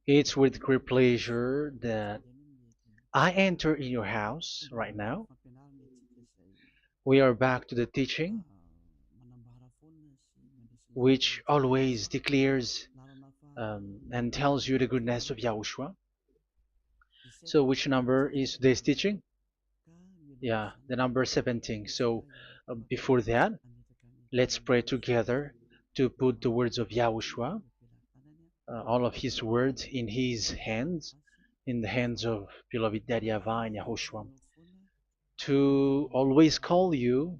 It's with great pleasure that I enter in your house right now. We are back to the teaching, which always declares and tells you the goodness of Yahushua. So, which number is today's teaching? Yeah, the number 17. So, before that, let's pray together to put the words of Yahushua, all of his words in his hands, in the hands of beloved Daddy YAHVAH and YAHOSHUAH. To always call you,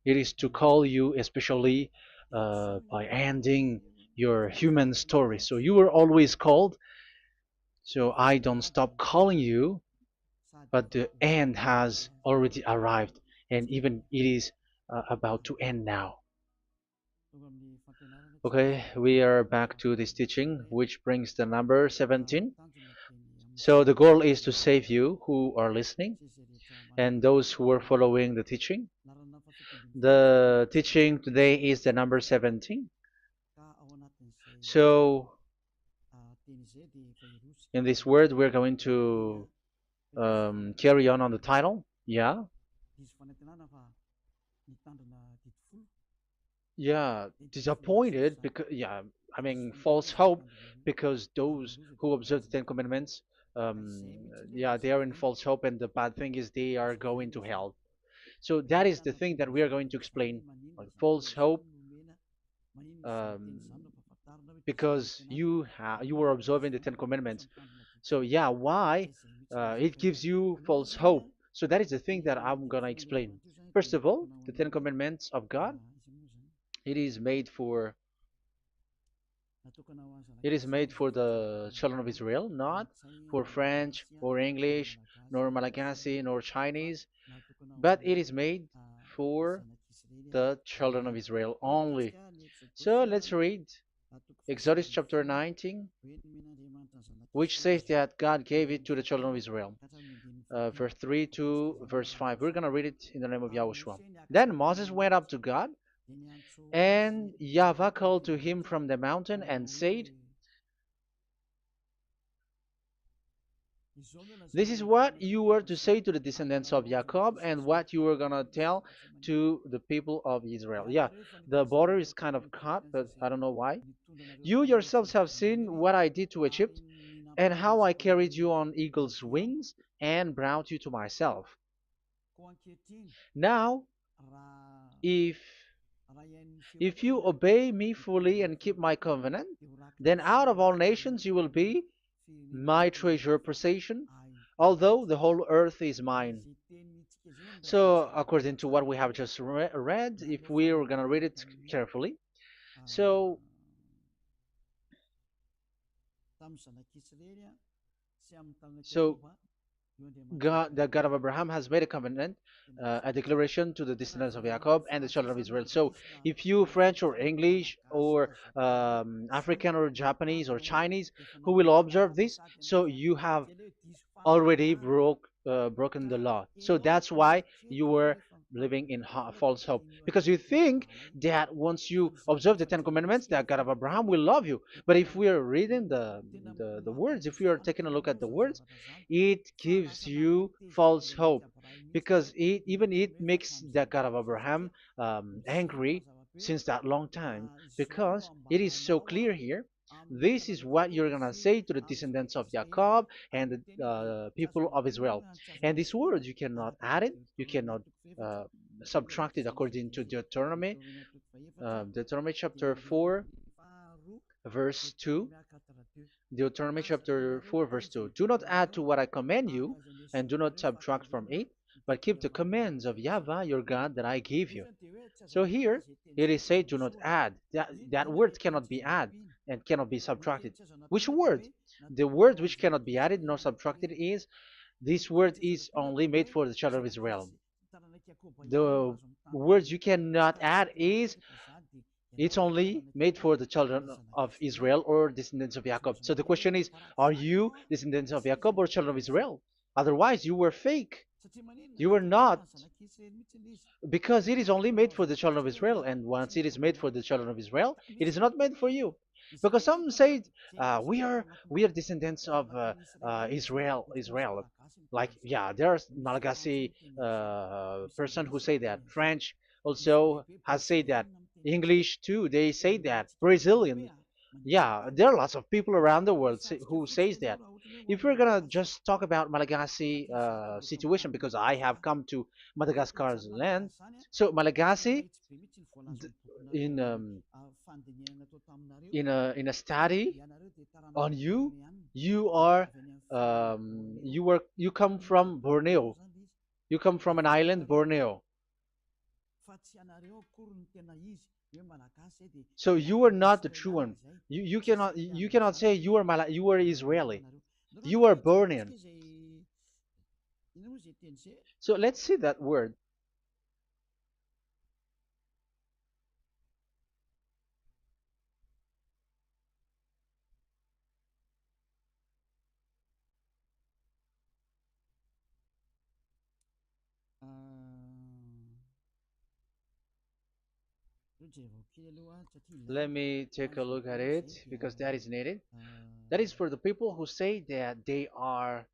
it is to call you especially by ending your human story. So you were always called, so I don't stop calling you, but the end has already arrived, and even it is about to end now. Okay, we are back to this teaching, which brings the number 17. So the goal is to save you who are listening and those who are following the teaching. The teaching today is the number 17. So in this word, we're going to carry on the title. Yeah. Yeah, disappointed because I mean false hope because those who observe the Ten Commandments, yeah, they are in false hope, and the bad thing is they are going to hell. So that is the thing that we are going to explain, like false hope, um, because you were observing the Ten Commandments. So yeah, why it gives you false hope? So that is the thing that I'm gonna explain. First of all, the Ten Commandments of God, it is made for It is made for the children of Israel, not for French or English, nor Malagasy, nor Chinese, but it is made for the children of Israel only. So let's read Exodus chapter 19, which says that God gave it to the children of Israel. Verse 3 to verse 5. We're going to read it in the name of Yahushua. Then Moses went up to God, and YAHVAH called to him from the mountain and said, "This is what you were to say to the descendants of Jacob and what you were going to tell to the people of Israel." Yeah, the border is kind of cut, but I don't know why. "You yourselves have seen what I did to Egypt and how I carried you on eagle's wings and brought you to myself. Now, if if you obey me fully and keep my covenant, then out of all nations you will be my treasure possession, although the whole earth is mine." So, according to what we have just read, if we are going to read it carefully, so so God, the God of Abraham, has made a covenant, a declaration to the descendants of Jacob and the children of Israel. So, if you French or English or African or Japanese or Chinese who will observe this, so you have already broken the law. So that's why you were living in false hope, because you think that once you observe the Ten Commandments, that God of Abraham will love you. But if we are reading the words, if we are taking a look at the words, it gives you false hope, because it makes the God of Abraham angry since that long time, because it is so clear here. This is what you're gonna say to the descendants of Jacob and the people of Israel. And this word, you cannot add it, you cannot uh, subtract it, according to Deuteronomy, Deuteronomy chapter 4, verse 2. Deuteronomy chapter 4, verse 2. "Do not add to what I command you, and do not subtract from it, but keep the commands of YAHVAH your God that I give you." So here it is said, "Do not add." That word cannot be added and cannot be subtracted. Which word? The word which cannot be added nor subtracted is, this word is only made for the children of Israel. The words you cannot add is, it's only made for the children of Israel or descendants of Jacob. So the question is, are you descendants of Jacob or children of Israel? Otherwise, you were fake. You were not, because it is only made for the children of Israel. And once it is made for the children of Israel, it is not made for you. because some say we are descendants of Israel. Like, yeah, there's Malagasy person who say that. French also has said that. English too, they say that. Brazilian, yeah, there are lots of people around the world who says that. If we're gonna just talk about Malagasy situation, because I have come to Madagascar's land, so Malagasy, in in a study on you, you are you come from Borneo. You come from an island, Borneo. So you are not the true one. You cannot say you are Israeli. You are Bornean. So let's see that word. Let me take a look at it because that is needed. That is for the people who say that they are.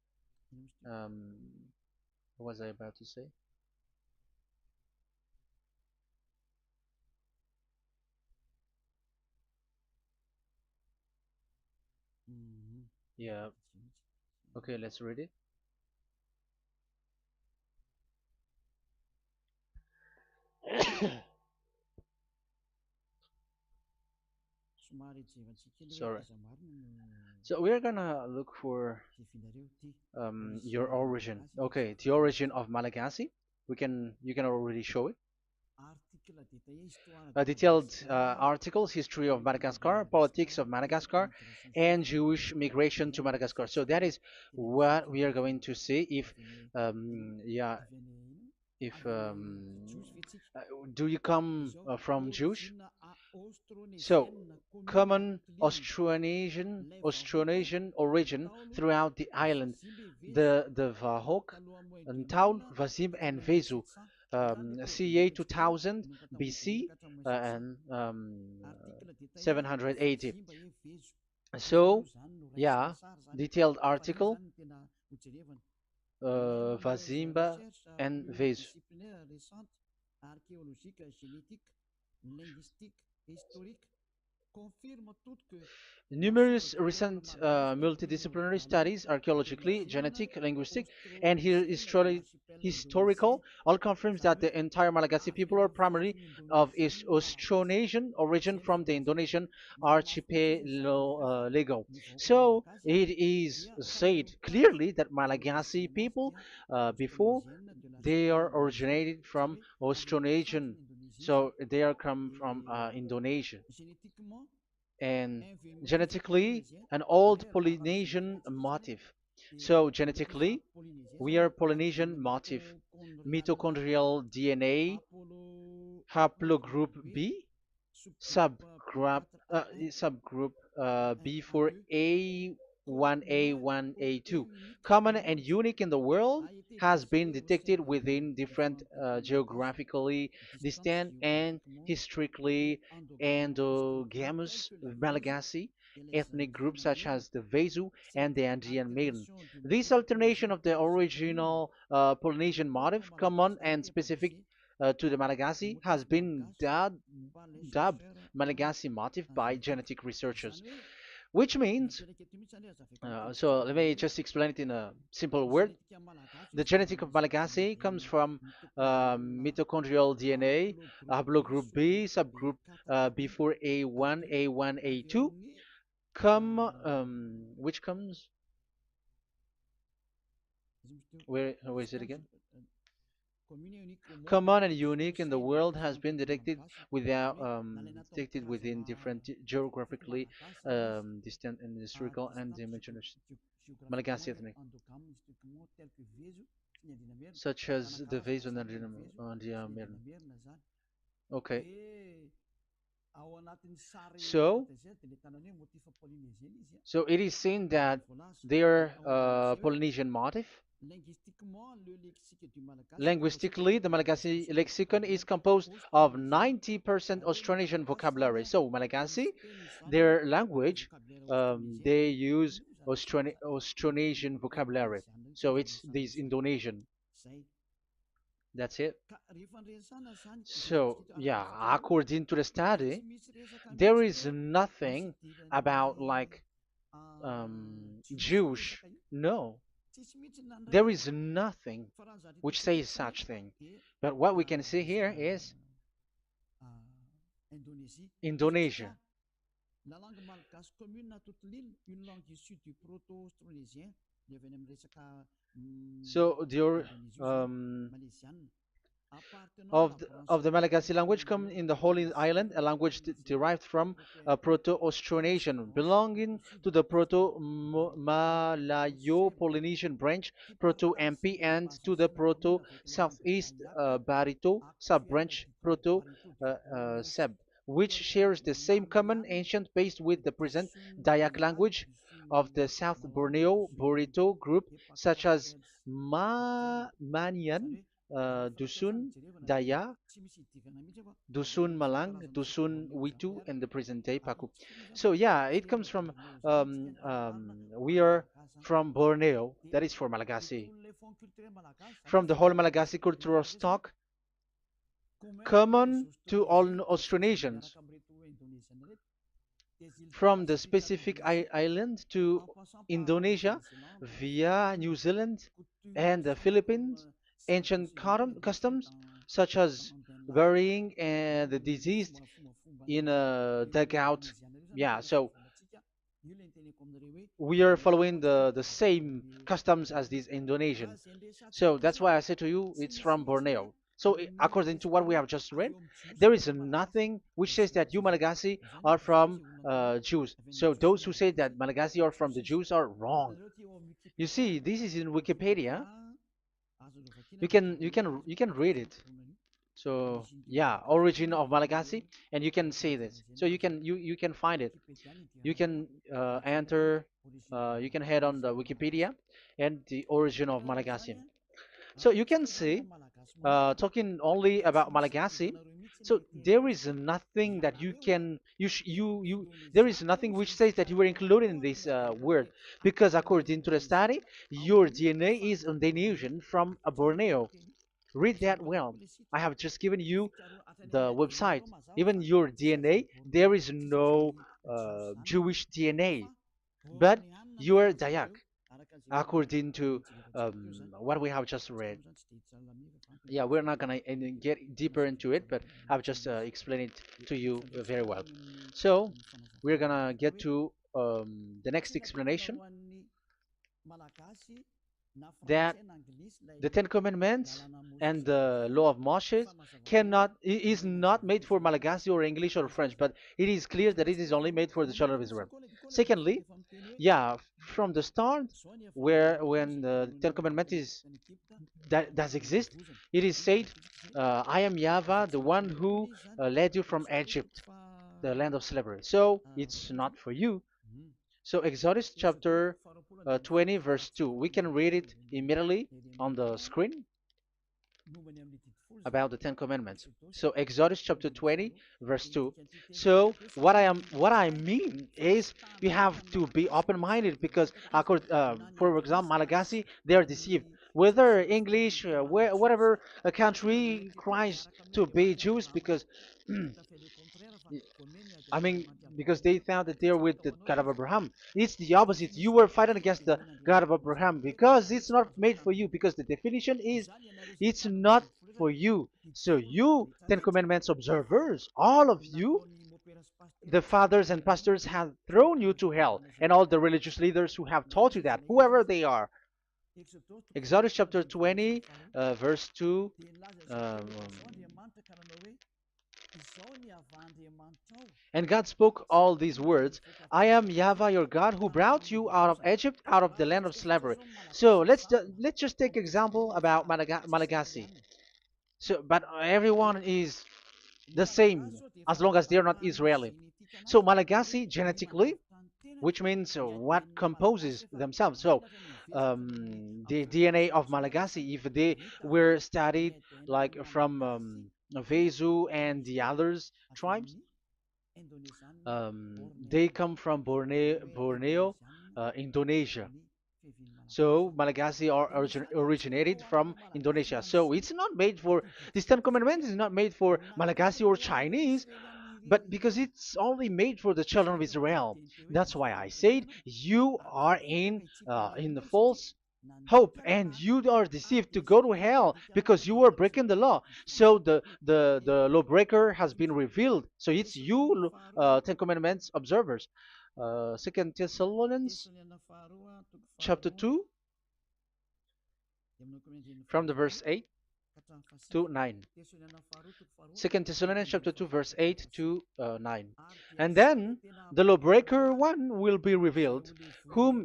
Um, what was I about to say? Yeah. Okay, let's read it. Sorry. So we're gonna look for your origin. Okay, the origin of Malagasy. You can already show it. Detailed articles, history of Madagascar, politics of Madagascar, and Jewish migration to Madagascar. So that is what we are going to see. Yeah, if uh, do you come from Jewish? So, common Austronesian origin throughout the island, the Vahok, Ntaul, Vazim, and Vezu, CA 2000 BC and 780. So, yeah, detailed article, Vazimba and Vezu. Numerous recent multidisciplinary studies, archaeologically, genetic, linguistic, and historical, all confirms that the entire Malagasy people are primarily of Austronesian origin from the Indonesian archipelago. So it is said clearly that Malagasy people, before, they are originated from Austronesian, so they are come from Indonesia, and genetically an old Polynesian motif. So genetically, we are Polynesian motif, mitochondrial DNA, haplogroup B, subgroup subgroup B4A1A1A2, common and unique in the world, has been detected within different geographically distant and historically endogamous Malagasy ethnic groups such as the Vezu and the Andean Maiden. This alternation of the original Polynesian motif, common and specific to the Malagasy, has been dubbed Malagasy motif by genetic researchers, which means, so let me just explain it in a simple word. The genetic of Malagasy comes from mitochondrial DNA, haplogroup B, subgroup B4A1, A1, A2, which comes, where is it again? Common and unique in the world, has been detected within different geographically distant and historical and dimensional Malagasy ethnic, such as the Vezo and the Mirna. Okay. So, so it is seen that their Polynesian motif. Linguistically, the Malagasy lexicon is composed of 90% Austronesian vocabulary. So, Malagasy, their language, they use Austronesian vocabulary. So, it's this Indonesian. That's it. So, yeah, according to the study, there is nothing about like Jewish. No, there is nothing which says such thing. But what we can see here is Indonesia. So the of the Malagasy language come in the Holy Island, a language derived from Proto-Austronesian, belonging to the Proto-Malayo-Polynesian branch, Proto-MP, and to the Proto-Southeast Barito sub-branch, Proto-Seb, which shares the same common ancient base with the present Dayak language of the South Borneo Burrito group, such as Manian, Dusun, Daya, Dusun Malang, Dusun Witu, and the present day Paku. So yeah, it comes from we are from Borneo, that is for Malagasy. From the whole Malagasy cultural stock, common to all Austronesians, from the specific island to Indonesia via New Zealand and the Philippines, ancient customs such as burying the deceased in a dugout. Yeah, so we are following the same customs as these Indonesian. So that's why I said to you it's from Borneo. So according to what we have just read, there is nothing which says that you Malagasy are from Jews. So those who say that Malagasy are from the Jews are wrong. You see, this is in Wikipedia. You can read it. So yeah, origin of Malagasy, and you can see this. So you can find it. You can enter. You can head on the Wikipedia and the origin of Malagasy. So you can see, talking only about Malagasy. So there is nothing that you can you there is nothing which says that you were included in this word, because according to the study, your DNA is Indonesian from Borneo. Read that well. I have just given you the website. Even your DNA, there is no Jewish DNA, but you are Dayak, according to what we have just read. Yeah, we're not gonna get deeper into it, but I've just explained it to you very well. So we're gonna get to the next explanation, that the Ten Commandments and the Law of Moshe is not made for Malagasy or English or French, but it is clear that it is only made for the children of Israel. Secondly, yeah, from the start, where when the Ten Commandments that does exist, it is said, "I am Yahweh, the one who led you from Egypt, the land of slavery." So it's not for you. So Exodus chapter 20 verse 2. We can read it immediately on the screen about the Ten Commandments. So Exodus chapter 20 verse 2. So what I mean is we have to be open-minded, because for example Malagasy, they are deceived. Whether English, whatever a country tries to be Jews, because I mean, because they found that they're with the God of Abraham. It's the opposite. You were fighting against the God of Abraham, because it's not made for you. Because the definition is, it's not for you. So you, Ten Commandments observers, all of you, the fathers and pastors have thrown you to hell, and all the religious leaders who have taught you that, whoever they are. Exodus chapter 20, verse 2. Um, And God spoke all these words: "I am Yahweh your God, who brought you out of Egypt, out of the land of slavery." So let's just take example about Malagasy. So, but everyone is the same as long as they're not Israeli. So Malagasy genetically, which means what composes themselves. So the DNA of Malagasy, if they were studied like from Vezu and the others tribes, they come from Borneo, Indonesia. So Malagasy are originated from Indonesia. So it's not made for this Ten Commandments is not made for Malagasy or Chinese, but because it's only made for the children of Israel. That's why I said you are in the false hope and you are deceived to go to hell because you are breaking the law. So the lawbreaker has been revealed. So it's you, Ten Commandments observers. Second Thessalonians chapter 2 from the verse 8 to 9. Second Thessalonians chapter 2 verse 8 to 9. And then the lawbreaker one will be revealed, whom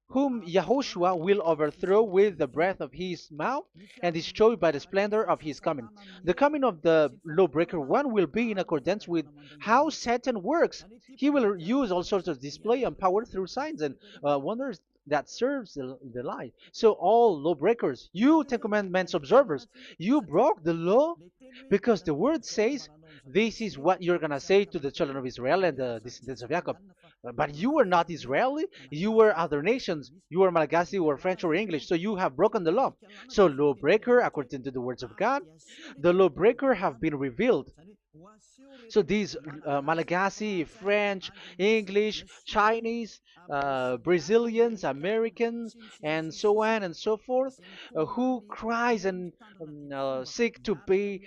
whom Yahushua will overthrow with the breath of his mouth and destroy by the splendor of his coming. The coming of the lawbreaker one will be in accordance with how Satan works. He will use all sorts of display and power through signs and wonders that serves the lie. So all lawbreakers, you Ten Commandments observers, you broke the law because the word says this is what you're gonna say to the children of Israel and the descendants of Jacob. But you were not Israeli, you were other nations, you were Malagasy or French or English, so you have broken the law. So lawbreaker, according to the words of God, the lawbreaker have been revealed. So these Malagasy, French, English, Chinese, Brazilians, Americans, and so on and so forth, who cries and seek to be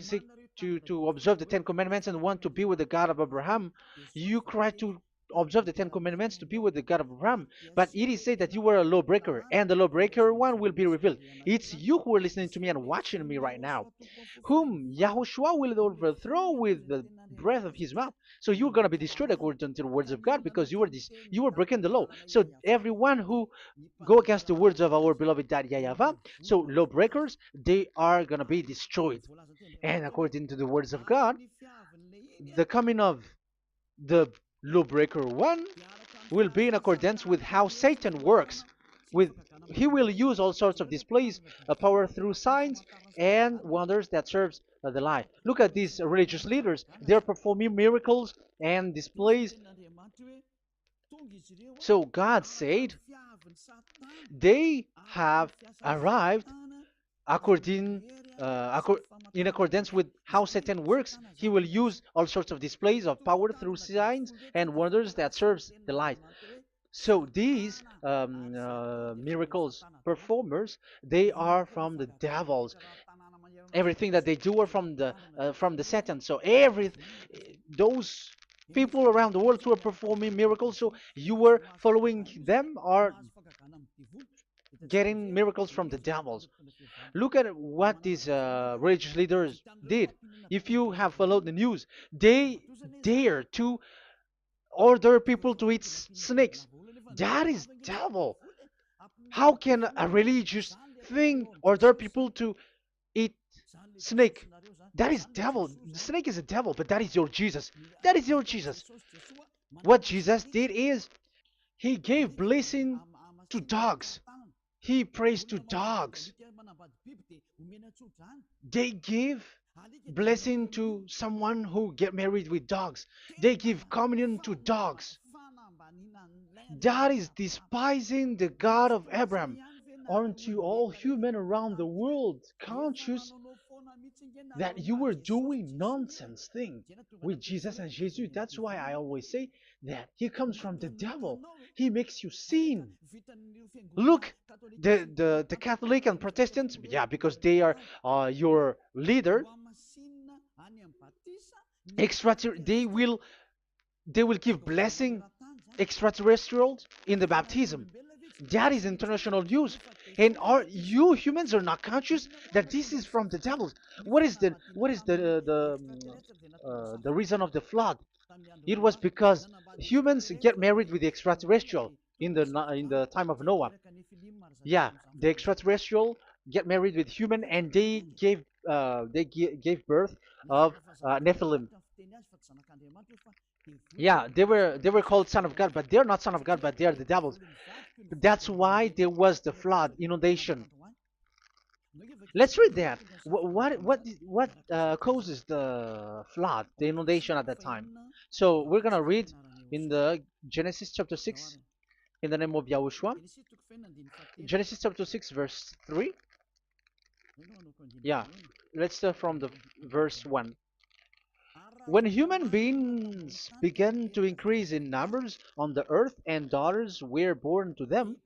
seek to observe the Ten Commandments and want to be with the God of Abraham. You cry to observe the Ten Commandments to be with the God of Abraham, but it is said that you were a lawbreaker, and the lawbreaker one will be revealed. It's you who are listening to me and watching me right now, whom Yahushua will overthrow with the breath of his mouth. So you're going to be destroyed according to the words of God because you were breaking the law. So everyone who go against the words of our beloved Dad YAHVAH, so lawbreakers, they are going to be destroyed. And according to the words of God, the coming of the lawbreaker one will be in accordance with how Satan works. With he will use all sorts of displays, power through signs and wonders that serves the lie. Look at these religious leaders; they're performing miracles and displays. So God said they have arrived according in accordance with how Satan works. He will use all sorts of displays of power through signs and wonders that serves the light. So these miracles performers, they are from the devils. Everything that they do are from the Satan. So those people around the world who are performing miracles, so you were following them, are getting miracles from the devils. Look at what these religious leaders did. If you have followed the news, they dare to order people to eat snakes. That is devil. How can a religious thing order people to eat snake? That is devil. The snake is a devil, but that is your Jesus. That is your Jesus. What Jesus did is he gave blessing to dogs. He prays to dogs. They give blessing to someone who get married with dogs. They give communion to dogs. That is despising the God of Abraham. Aren't you all human around the world conscious that you were doing nonsense thing with Jesus and Jesus? That's why I always say that he comes from the devil. He makes you sin. Look, the Catholic and Protestants, yeah, because they are your leader. They will give blessing extraterrestrials in the baptism. That is international news. And you humans are not conscious that this is from the devil. What is the reason of the flood? It was because humans get married with the extraterrestrial in the time of Noah. Yeah, the extraterrestrial get married with human, and gave birth of Nephilim. Yeah, they were called son of God, but they're not son of God, but they are the devils. That's why there was the flood, inundation. Let's read that. What causes the flood, the inundation at that time? So we're gonna read in the Genesis chapter 6 in the name of Yahushua. Genesis chapter 6 verse 3. Yeah, let's start from the verse 1. When human beings began to increase in numbers on the earth and daughters were born to them,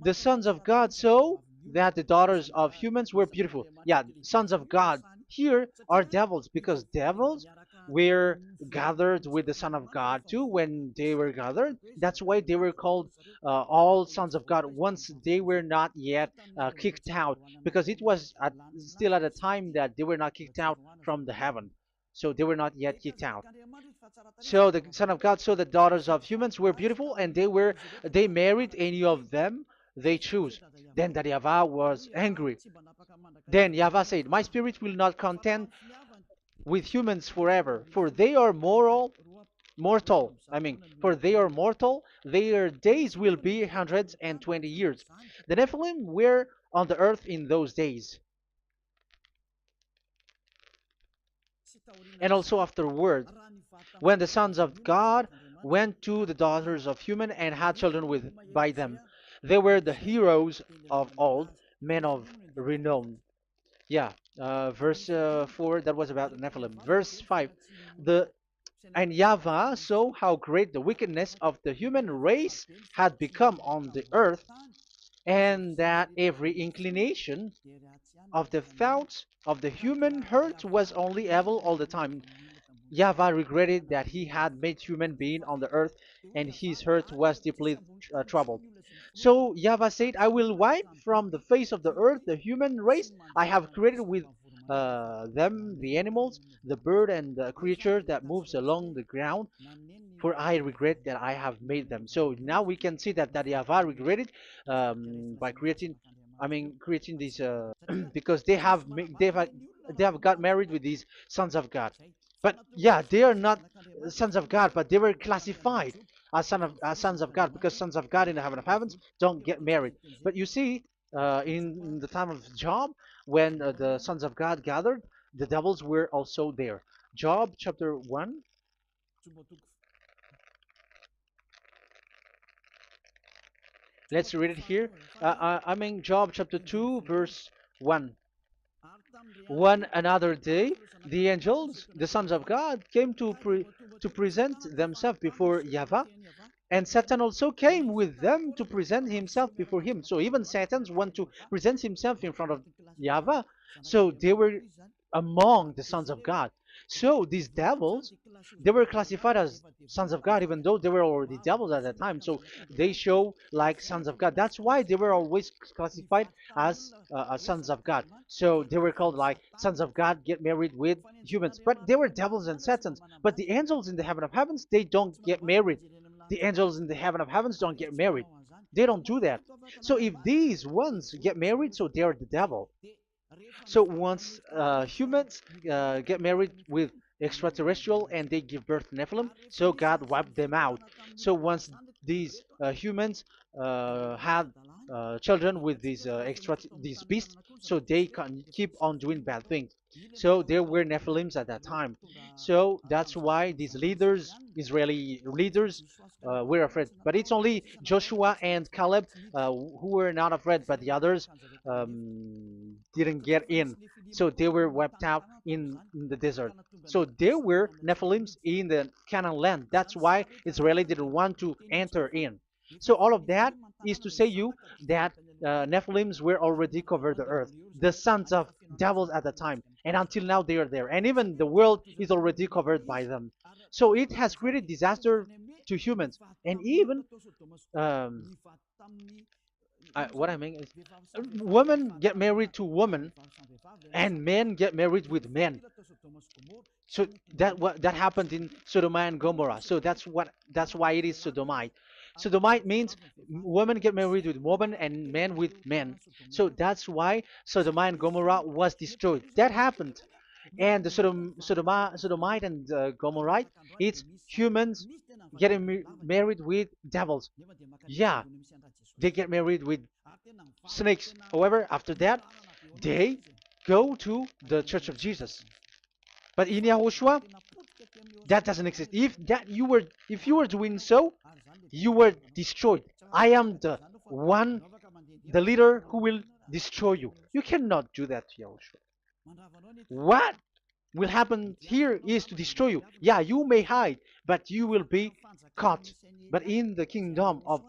the sons of God saw that the daughters of humans were beautiful. Yeah, sons of God here are devils, because devils were gathered with the Son of God too when they were gathered. That's why they were called all sons of God once they were not yet kicked out, because it was still at a time that they were not kicked out from the heaven. So they were not yet kicked out. So the Son of God saw the daughters of humans were beautiful, and they married any of them they choose. Then that YAHVAH was angry. Then YAHVAH said, "My spirit will not contend with humans forever, for they are mortal. For they are mortal. Their days will be 120 years." The Nephilim were on the earth in those days, and also afterward, when the sons of God went to the daughters of human and had children with by them. They were the heroes of old, men of renown. Yeah, verse 4, that was about the Nephilim. Verse 5, the and YAHVAH saw how great the wickedness of the human race had become on the earth, and that every inclination of the thoughts of the human heart was only evil all the time. YAHVAH regretted that he had made human being on the earth, and his heart was deeply troubled. So YAHVAH said, "I will wipe from the face of the earth the human race I have created with them, the animals, the bird, and the creature that moves along the ground, for I regret that I have made them." So now we can see that YAHVAH regretted by creating these because they have got married with these sons of God. But yeah, they are not sons of God, but they were classified as sons of God, because sons of God in the heaven of heavens don't get married. But you see, in the time of Job, when the sons of God gathered, the devils were also there. Job chapter 1. Let's read it here. Job chapter 2, verse 1. One another day, the angels, the sons of God, came to present themselves before YAHVAH, and Satan also came with them to present himself before him. So even Satan want to present himself in front of YAHVAH. So they were among the sons of God. So these devils, they were classified as sons of God, even though they were already devils at that time. So they show like sons of God. That's why they were always classified as sons of God. So they were called like sons of God get married with humans. But they were devils and satans. But the angels in the heaven of heavens, they don't get married. The angels in the heaven of heavens don't get married. They don't do that. So if these ones get married, so they're the devil. So once humans get married with extraterrestrial and they give birth to Nephilim, so God wiped them out. So once these humans had children with these beasts, so they can keep on doing bad things. So there were Nephilims at that time. So that's why these leaders, Israeli leaders, were afraid. But it's only Joshua and Caleb who were not afraid, but the others didn't get in. So they were wiped out in the desert. So there were Nephilims in the Canaan land. That's why Israeli didn't want to enter in. So all of that is to say you that Nephilims were already covered the earth, the sons of devils at the time, and until now they are there, and even the world is already covered by them. So it has created disaster to humans, and even what I mean is, women get married to women, and men get married with men. So that happened in Sodom and Gomorrah. So that's why it is sodomite. Sodomite means women get married with women and men with men. So that's why Sodom and Gomorrah was destroyed. That happened. And the Sodomite and Gomorrahite, it's humans getting married with devils. Yeah, they get married with snakes. However, after that, they go to the Church of Jesus. But in Yahushua, that doesn't exist. If you were doing so, you were destroyed. I am the one, the leader who will destroy you. You cannot do that to Yahushua. What will happen here is to destroy you. Yeah, you may hide, but you will be caught. But in the kingdom of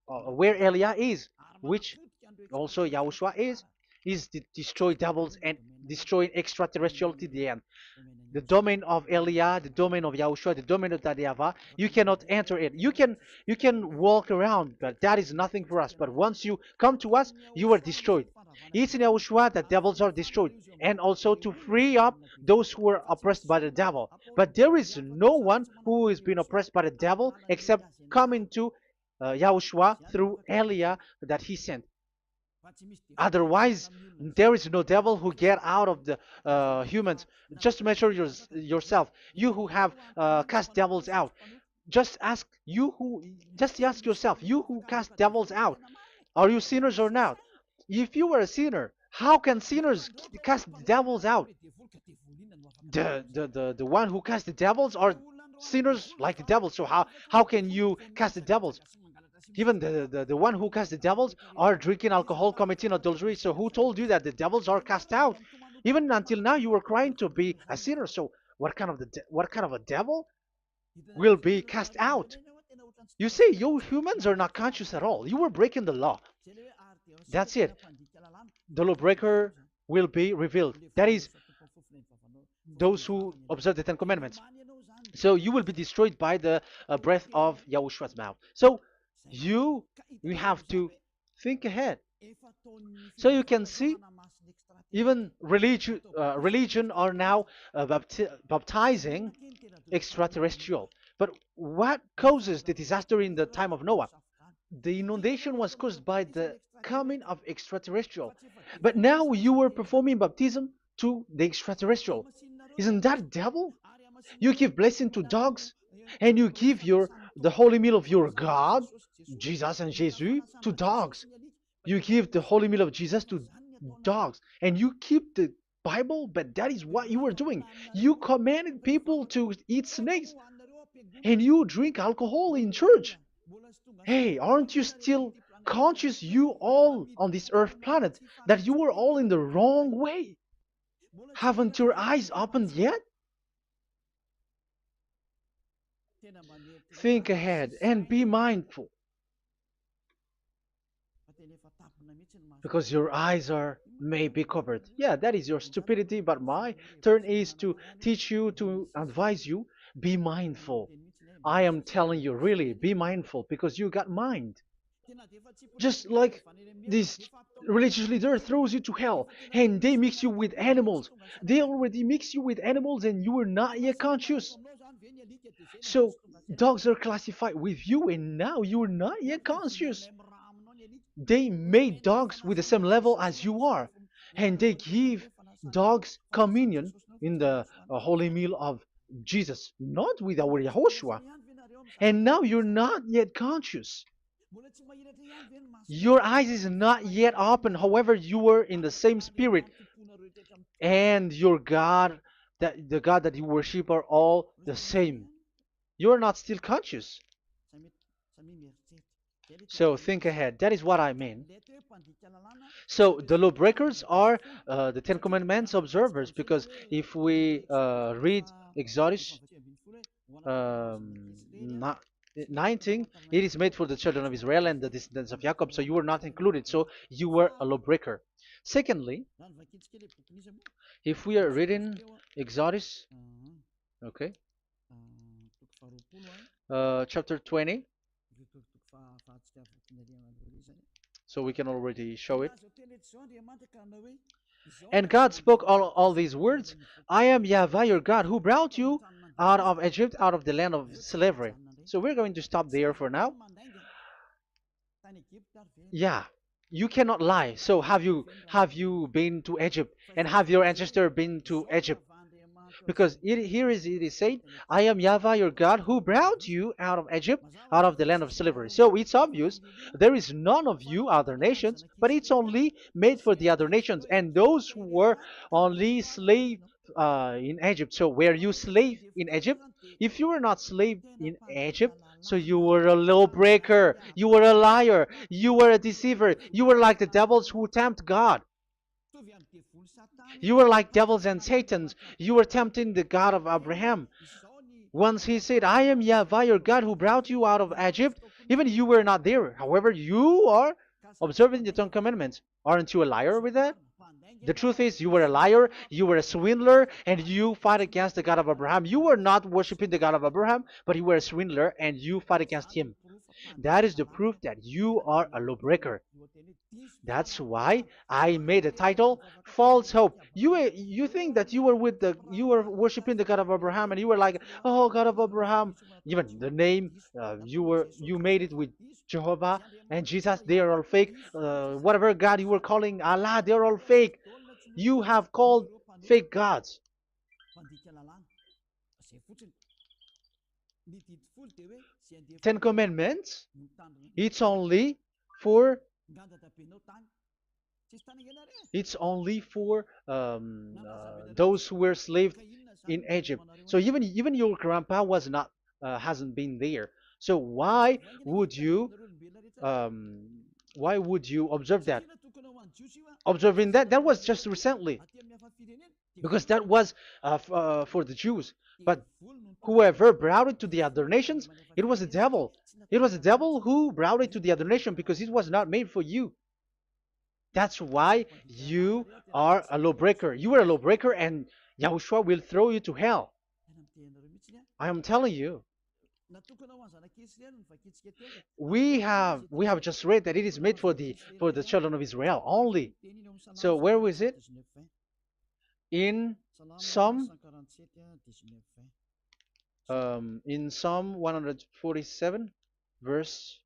where Elia is, which also Yahushua is to destroy devils and destroy extraterrestriality at the end. The domain of Elia, the domain of Yahushua, the domain of YAHVAH, you cannot enter it. You can walk around, but that is nothing for us. But once you come to us, you are destroyed. It's in Yahushua that devils are destroyed, and also to free up those who are oppressed by the devil. But there is no one who is being oppressed by the devil except coming to Yahushua through Elia that he sent. Otherwise, there is no devil who get out of the humans. Just measure yourself. You who have cast devils out. Just ask you who. Just ask yourself. You who cast devils out. Are you sinners or not? If you are a sinner, how can sinners cast devils out? The one who cast the devils are sinners like the devils. So how can you cast the devils? Even the one who cast the devils are drinking alcohol, committing adultery. So who told you that the devils are cast out? Even until now, you were crying to be a sinner. So what kind of a devil will be cast out? You see, you humans are not conscious at all. You were breaking the law. That's it. The lawbreaker will be revealed. That is, those who observe the Ten Commandments. So you will be destroyed by the breath of Yahushua's mouth. So you have to think ahead. So you can see, even religion are now baptizing extraterrestrial. But what causes the disaster in the time of Noah? The inundation was caused by the coming of extraterrestrial. But now you are performing baptism to the extraterrestrial. Isn't that devil? You give blessing to dogs, and you give the holy meal of your God, Jesus and Jesus, to dogs. You give the holy meal of Jesus to dogs, and you keep the Bible, but that is what you were doing. You commanded people to eat snakes, and you drink alcohol in church. Hey, aren't you still conscious, you all on this earth planet, that you were all in the wrong way? Haven't your eyes opened yet? Think ahead and be mindful, because your eyes are may be covered. Yeah, that is your stupidity, but my turn is to teach you, to advise you. Be mindful. I am telling you, really, be mindful, because you got mind. Just like this religious leader throws you to hell and they mix you with animals. They already mix you with animals and you are not yet conscious. So dogs are classified with you and now you are not yet conscious. They made dogs with the same level as you are, and they give dogs communion in the holy meal of Jesus, not with our Yahushua. And now you're not yet conscious. Your eyes is not yet open. However, you were in the same spirit, and your God, that the God that you worship, are all the same. You are not still conscious. So think ahead. That is what I mean. So the lawbreakers are the Ten Commandments observers, because if we read Exodus 19, it is made for the children of Israel and the descendants of Jacob, so you were not included, so you were a lawbreaker. Secondly, if we are reading Exodus, okay, chapter 20, so we can already show it. And God spoke all these words. I am YAHVAH your God, who brought you out of Egypt, out of the land of slavery. So we're going to stop there for now. Yeah, you cannot lie. So have you been to Egypt, and have your ancestor been to Egypt? Because it is said, I am Yahweh your God who brought you out of Egypt, out of the land of slavery. So it's obvious there is none of you other nations, but it's only made for the other nations and those who were only slave in Egypt. So were you slave in Egypt? If you were not slave in Egypt, so you were a lawbreaker, you were a liar, you were a deceiver, you were like the devils who tempt God. You were like devils and Satans. You were tempting the God of Abraham. Once he said, I am Yahweh, your God, who brought you out of Egypt, even you were not there. However, you are observing the Ten Commandments. Aren't you a liar with that? The truth is, you were a liar, you were a swindler, and you fight against the God of Abraham. You were not worshiping the God of Abraham, but you were a swindler, and you fight against him. That is the proof that you are a lawbreaker. That's why I made a title, False Hope. You think that you were worshiping the God of Abraham and you were like, oh God of Abraham. Even the name, you made it with Jehovah and Jesus, they are all fake. Whatever God you were calling Allah, they are all fake. You have called fake gods. Ten Commandments, it's only for it's only for those who were slaves in Egypt. So even your grandpa was not hasn't been there. So would you um, why would you observe that? Observing that was just recently because that was for the Jews. But whoever brought it to the other nations, it was the devil. It was the devil who brought it to the other nation because it was not made for you. That's why you are a lawbreaker. You are a lawbreaker, and Yahushua will throw you to hell. I am telling you. We have just read that it is made for the children of Israel only. So where was it? In Psalm in Psalm 147, verse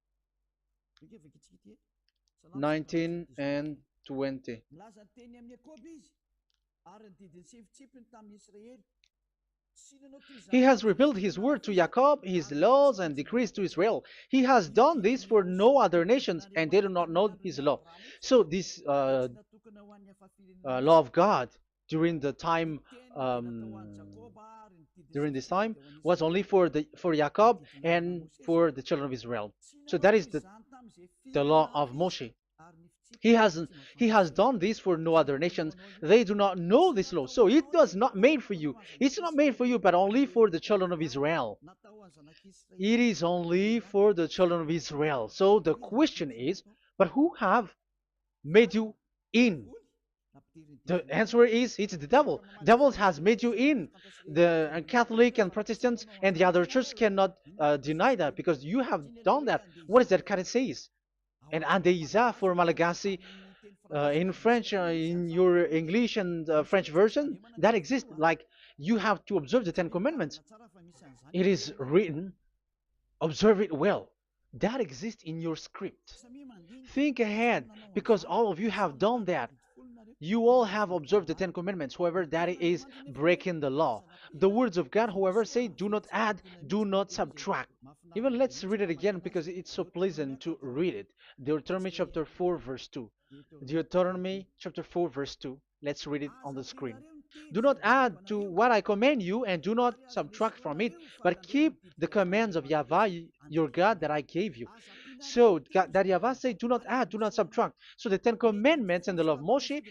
19 and 20. He has revealed his word to Jacob, his laws and decrees to Israel. He has done this for no other nations, and they do not know his law. So this law of God during the time during this time was only for Jacob and for the children of Israel. So that is the law of Moshe. He has done this for no other nations. They do not know this law. So it was not made for you. It's not made for you, but only for the children of Israel. It is only for the children of Israel. So the question is, but who have made you in? The answer is it's the devil. Devil has made you in. The Catholic and Protestants and the other church cannot deny that because you have done that. What is that kind of says? And Andeisa for Malagasy in French, in your English and French version, that exists. Like you have to observe the Ten Commandments. It is written, observe it well. That exists in your script. Think ahead because all of you have done that. You all have observed the Ten Commandments, however, that is breaking the law. The words of God, however, say, do not add, do not subtract. Even let's read it again because it's so pleasant to read it. Deuteronomy chapter 4, verse 2. Deuteronomy chapter 4, verse 2. Let's read it on the screen. Do not add to what I command you, and do not subtract from it, but keep the commands of Yahweh, your God, that I gave you. So that Yahweh said, do not add, do not subtract. So the Ten Commandments and the law of Moshe